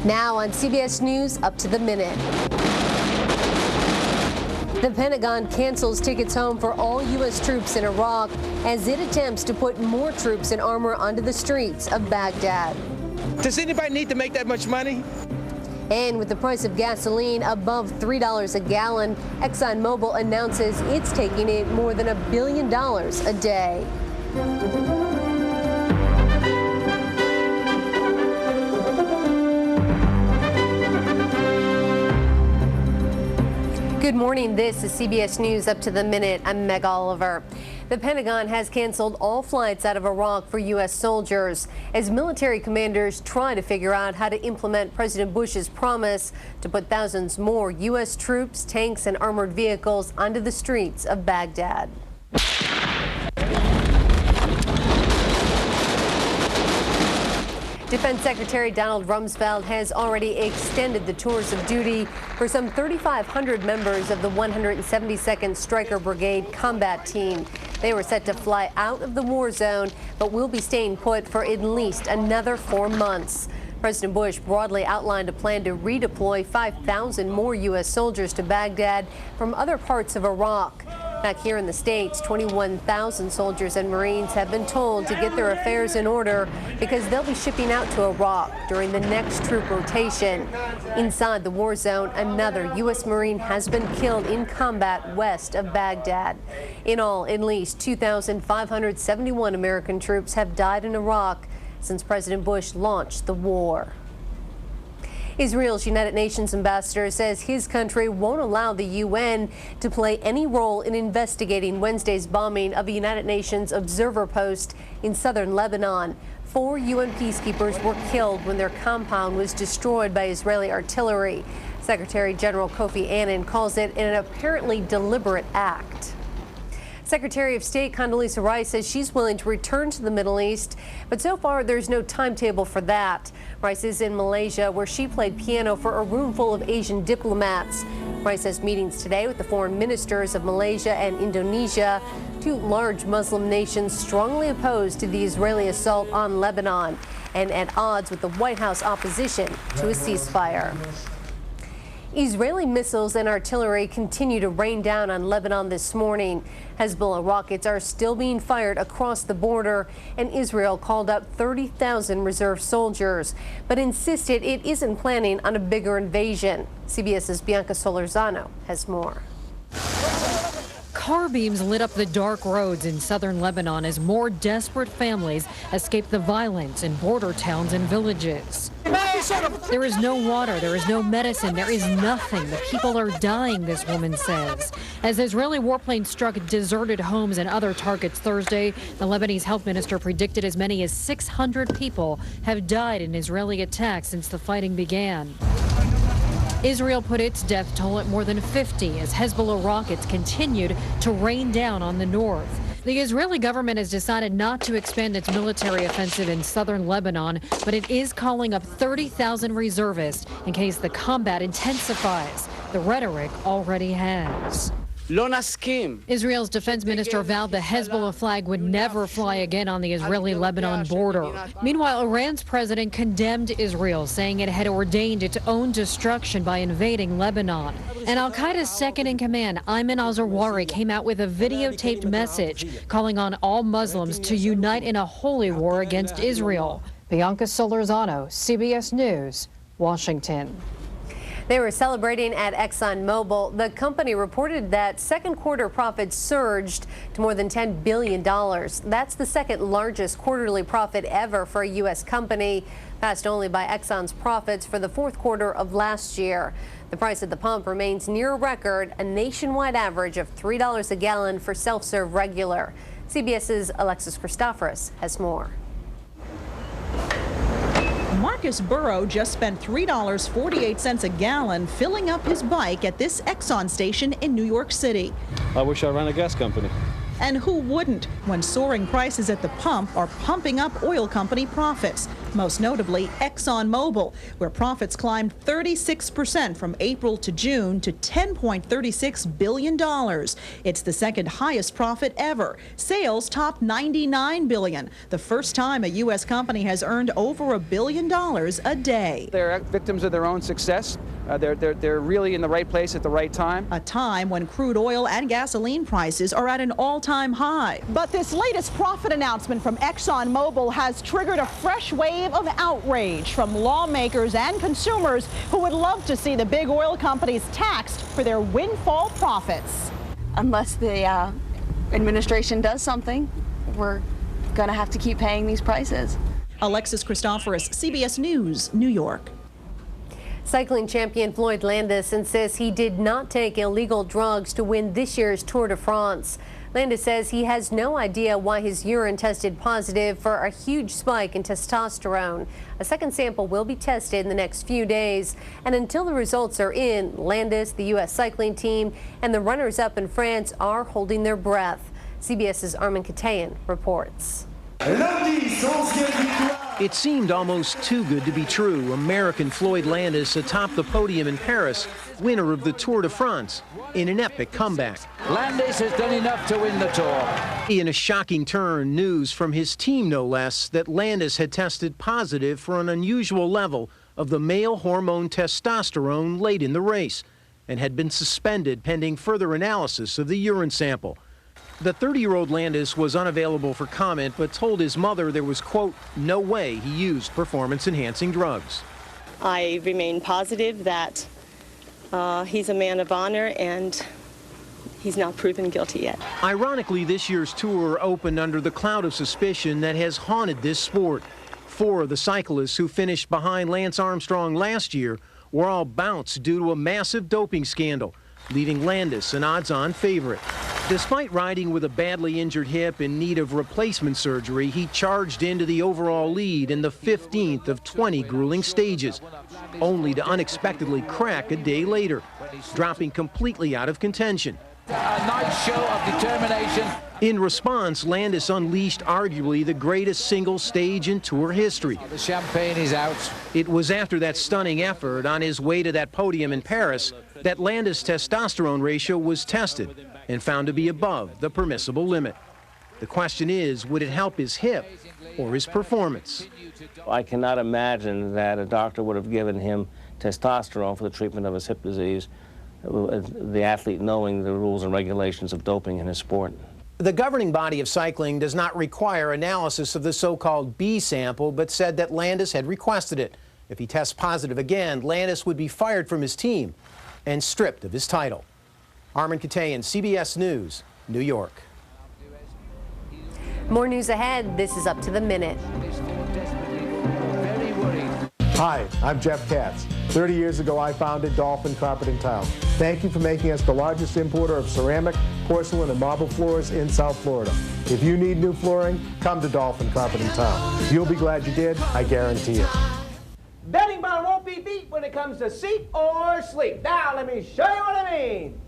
Now on CBS News, up to the minute. The Pentagon cancels tickets home for all U.S. troops in Iraq as it attempts to put more troops in armor onto the streets of Baghdad. Does anybody need to make that much money? And with the price of gasoline above $3 a gallon, ExxonMobil announces it's taking in more than $1 billion a day. Good morning. This is CBS News Up to the Minute. I'm Meg Oliver. The Pentagon has canceled all flights out of Iraq for U.S. soldiers as military commanders try to figure out how to implement President Bush's promise to put thousands more U.S. troops, tanks, and armored vehicles onto the streets of Baghdad. Defense Secretary Donald Rumsfeld has already extended the tours of duty for some 3,500 members of the 172nd Stryker Brigade combat team. They were set to fly out of the war zone, but will be staying put for at least another 4 months. President Bush broadly outlined a plan to redeploy 5,000 more U.S. soldiers to Baghdad from other parts of Iraq. Back here in the States, 21,000 soldiers and Marines have been told to get their affairs in order because they'll be shipping out to Iraq during the next troop rotation. Inside the war zone, another U.S. Marine has been killed in combat west of Baghdad. In all, at least 2,571 American troops have died in Iraq since President Bush launched the war. Israel's United Nations ambassador says his country won't allow the UN to play any role in investigating Wednesday's bombing of a United Nations observer post in southern Lebanon. 4 UN peacekeepers were killed when their compound was destroyed by Israeli artillery. Secretary General Kofi Annan calls it an apparently deliberate act. Secretary of State Condoleezza Rice says she's willing to return to the Middle East, but so far there's no timetable for that. Rice is in Malaysia, where she played piano for a room full of Asian diplomats. Rice has meetings today with the foreign ministers of Malaysia and Indonesia, 2 large Muslim nations strongly opposed to the Israeli assault on Lebanon and at odds with the White House opposition to a ceasefire. Israeli missiles and artillery continue to rain down on Lebanon this morning. Hezbollah rockets are still being fired across the border, and Israel called up 30,000 reserve soldiers, but insisted it isn't planning on a bigger invasion. CBS's Bianca Solorzano has more. Car beams lit up the dark roads in southern Lebanon as more desperate families escape the violence in border towns and villages. There is no water, there is no medicine, there is nothing. The people are dying, this woman says. As Israeli warplanes struck deserted homes and other targets Thursday, the Lebanese health minister predicted as many as 600 people have died in Israeli attacks since the fighting began. Israel put its death toll at more than 50 as Hezbollah rockets continued to rain down on the north. The Israeli government has decided not to expand its military offensive in southern Lebanon, but it is calling up 30,000 reservists in case the combat intensifies. The rhetoric already has. Israel's defense minister vowed the Hezbollah flag would never fly again on the Israeli-Lebanon border. Meanwhile, Iran's president condemned Israel, saying it had ordained its own destruction by invading Lebanon. And al-Qaeda's second-in-command, Ayman al-Zawahiri, came out with a videotaped message calling on all Muslims to unite in a holy war against Israel. Bianca Solorzano, CBS News, Washington. They were celebrating at ExxonMobil. The company reported that second quarter profits surged to more than $10 billion. That's the second largest quarterly profit ever for a U.S. company, passed only by Exxon's profits for the fourth quarter of last year. The price at the pump remains near a record, a nationwide average of $3 a gallon for self-serve regular. CBS's Alexis Christoforous has more. Marcus Burrow just spent $3.48 a gallon filling up his bike at this Exxon station in New York City. I wish I ran a gas company. And who wouldn't when soaring prices at the pump are pumping up oil company profits, most notably ExxonMobil, where profits climbed 36% from April to June to $10.36 billion. It's the second highest profit ever. Sales topped $99 billion, the first time a U.S. company has earned over $1 billion a day. They're victims of their own success. They're really in the right place at the right time. A time when crude oil and gasoline prices are at an all-time high. But this latest profit announcement from ExxonMobil has triggered a fresh wave of outrage from lawmakers and consumers who would love to see the big oil companies taxed for their windfall profits. Unless the administration does something, we're going to have to keep paying these prices. Alexis Christoforous, CBS News, New York. Cycling champion Floyd Landis insists he did not take illegal drugs to win this year's Tour de France. Landis says he has no idea why his urine tested positive for a huge spike in testosterone. A second sample will be tested in the next few days. And until the results are in, Landis, the U.S. cycling team, and the runners-up in France are holding their breath. CBS's Armin Katayan reports. It seemed almost too good to be true. American Floyd Landis atop the podium in Paris, winner of the Tour de France, in an epic comeback. Landis has done enough to win the Tour. In a shocking turn, news from his team, no less, that Landis had tested positive for an unusual level of the male hormone testosterone late in the race and had been suspended pending further analysis of the urine sample. The 30-year-old Landis was unavailable for comment, but told his mother there was, quote, no way he used performance-enhancing drugs. I remain positive that he's a man of honor and he's not proven guilty yet. Ironically, this year's tour opened under the cloud of suspicion that has haunted this sport. 4 of the cyclists who finished behind Lance Armstrong last year were all bounced due to a massive doping scandal, leaving Landis an odds-on favorite. Despite riding with a badly injured hip in need of replacement surgery, he charged into the overall lead in the 15th of 20 grueling stages, only to unexpectedly crack a day later, dropping completely out of contention. A nice show of determination. In response, Landis unleashed arguably the greatest single stage in Tour history. The champagne is out. It was after that stunning effort on his way to that podium in Paris that Landis' testosterone ratio was tested and found to be above the permissible limit. The question is, would it help his hip or his performance? I cannot imagine that a doctor would have given him testosterone for the treatment of his hip disease, the athlete knowing the rules and regulations of doping in his sport. The governing body of cycling does not require analysis of the so-called B sample, but said that Landis had requested it. If he tests positive again, Landis would be fired from his team and stripped of his title. Armin Katayan, CBS News, New York. More news ahead. This is Up to the Minute. Hi, I'm Jeff Katz. 30 years ago, I founded Dolphin Carpet and Tile. Thank you for making us the largest importer of ceramic, porcelain, and marble floors in South Florida. If you need new flooring, come to Dolphin Carpet and Tile. You'll be glad you did, I guarantee it. Betting Barn won't be beat when it comes to seat or sleep. Now, let me show you what I mean.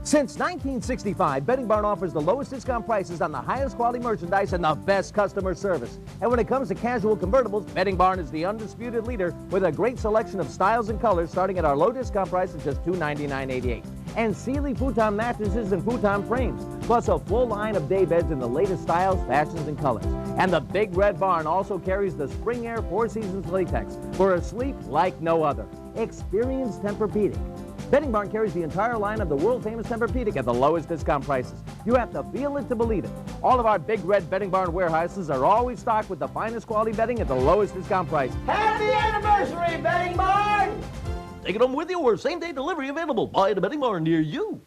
Since 1965, Betting Barn offers the lowest discount prices on the highest quality merchandise and the best customer service. And when it comes to casual convertibles, Betting Barn is the undisputed leader with a great selection of styles and colors starting at our low discount price of just $299.88. And Sealy futon mattresses and futon frames, plus a full line of day beds in the latest styles, fashions, and colors. And the Big Red Barn also carries the Spring Air 4 Seasons latex for a sleep like no other. Experience Tempur-Pedic. Betting Barn carries the entire line of the world-famous Tempur-Pedic at the lowest discount prices. You have to feel it to believe it. All of our Big Red Betting Barn warehouses are always stocked with the finest quality bedding at the lowest discount price. Happy anniversary, Betting Barn! Take it home with you or same-day delivery available. Buy at a Betting Barn near you.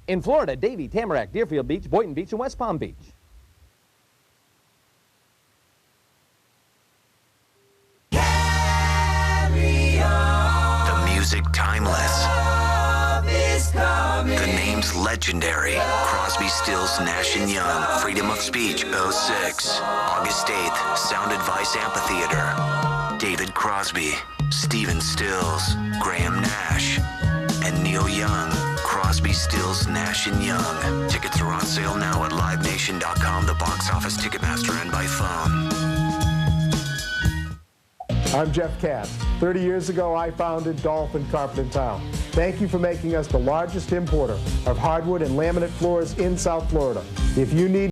In Florida, Davie, Tamarack, Deerfield Beach, Boynton Beach, and West Palm Beach. Music timeless. The name's legendary. Crosby, Stills, Nash & Young. Freedom of Speech, 06. August 8th, Sound Advice Amphitheater. David Crosby, Stephen Stills, Graham Nash. and Neil Young. Crosby, Stills, Nash & Young. Tickets are on sale now at livenation.com, the box office, Ticketmaster, and by phone. I'm Jeff Katz. 30 years ago, I founded Dolphin Carpet and Tile. Thank you for making us the largest importer of hardwood and laminate floors in South Florida. If you need